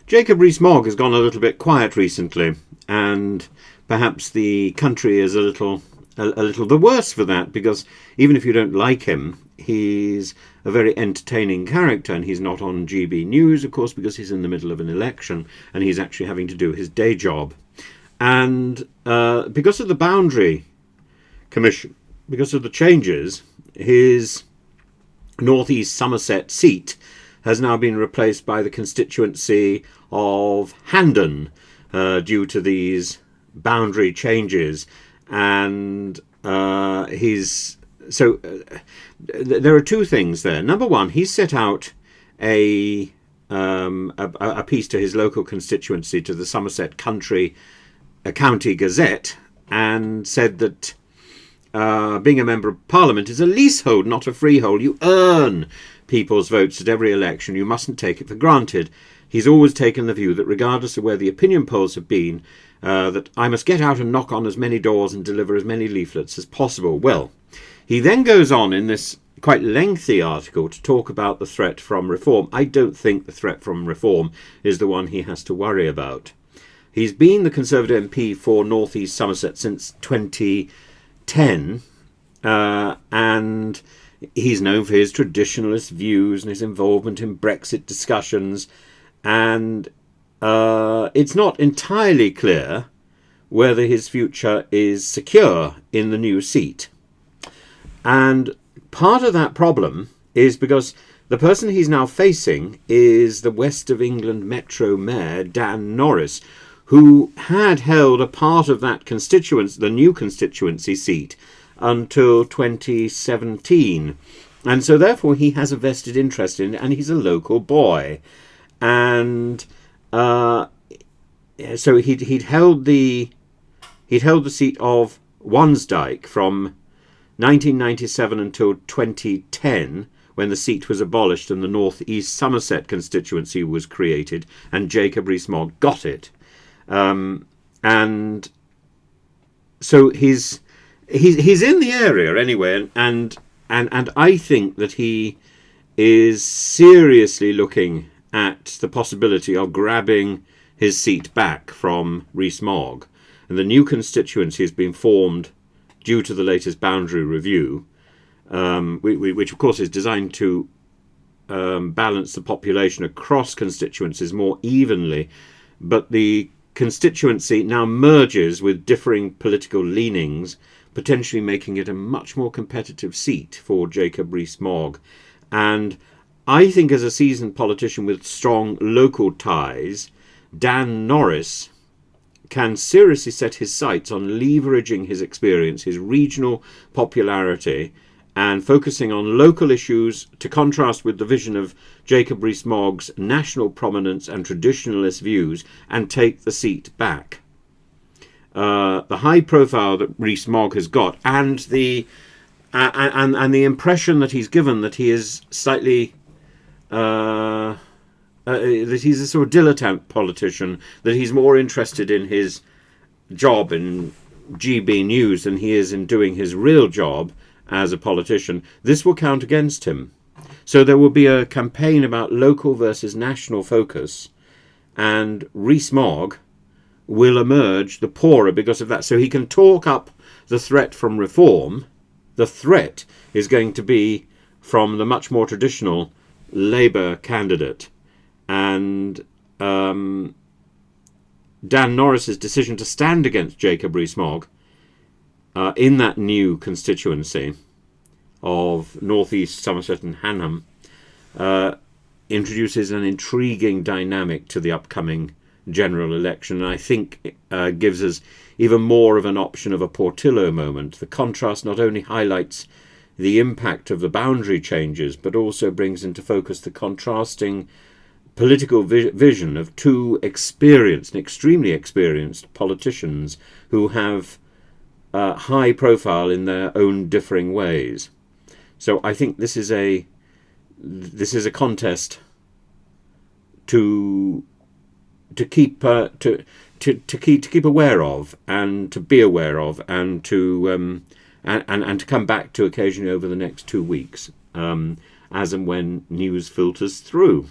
Jacob Rees-Mogg has gone a little bit quiet recently, and perhaps the country is a little the worse for that, because even if you don't like him, he's a very entertaining character, and he's not on GB News, of course, because he's in the middle of an election and he's actually having to do his day job. And because of the Boundary Commission, because of the changes, his North East Somerset seat has now been replaced by the constituency of Handon due to these boundary changes. And there are two things there. Number one, he set out a piece to his local constituency, to the Somerset County Gazette, and said that being a member of Parliament is a leasehold, not a freehold. You earn people's votes at every election. You mustn't take it for granted. He's always taken the view that regardless of where the opinion polls have been, that I must get out and knock on as many doors and deliver as many leaflets as possible. Well, he then goes on in this quite lengthy article to talk about the threat from reform. I don't think the threat from reform is the one he has to worry about. He's been the Conservative MP for North East Somerset since 2010, and he's known for his traditionalist views and his involvement in Brexit discussions, and it's not entirely clear whether his future is secure in the new seat. And part of that problem is because the person he's now facing is the West of England Metro Mayor, Dan Norris, who had held a part of that constituency, the new constituency seat, until 2017. And so therefore he has a vested interest in it, and he's a local boy. And so he'd held the seat of Wansdyke from 1997 until 2010, when the seat was abolished and the North East Somerset constituency was created, and Jacob Rees-Mogg got it. And so he's in the area anyway, and I think that he is seriously looking at the possibility of grabbing his seat back from Rees-Mogg. And the new constituency has been formed due to the latest boundary review, which of course is designed to balance the population across constituencies more evenly. But the constituency now merges with differing political leanings, potentially making it a much more competitive seat for Jacob Rees-Mogg. And I think as a seasoned politician with strong local ties, Dan Norris can seriously set his sights on leveraging his experience, his regional popularity, and focusing on local issues to contrast with the vision of Jacob Rees-Mogg's national prominence and traditionalist views, and take the seat back. The high profile that Rees-Mogg has got, and the impression that he's given that he is slightly that he's a sort of dilettante politician, that he's more interested in his job in GB News than he is in doing his real job as a politician, this will count against him. So there will be a campaign about local versus national focus, and Rees-Mogg will emerge the poorer because of that. So he can talk up the threat from reform. The threat is going to be from the much more traditional Labour candidate. And Dan Norris's decision to stand against Jacob Rees-Mogg in that new constituency of North East Somerset and Hanham introduces an intriguing dynamic to the upcoming general election, and I think gives us even more of an option of a Portillo moment. The contrast not only highlights the impact of the boundary changes, but also brings into focus the contrasting political vision of two experienced, extremely experienced politicians who have high profile in their own differing ways. So I think this is a contest to keep aware of, and to be aware of, and to come back to occasionally over the next 2 weeks, as and when news filters through.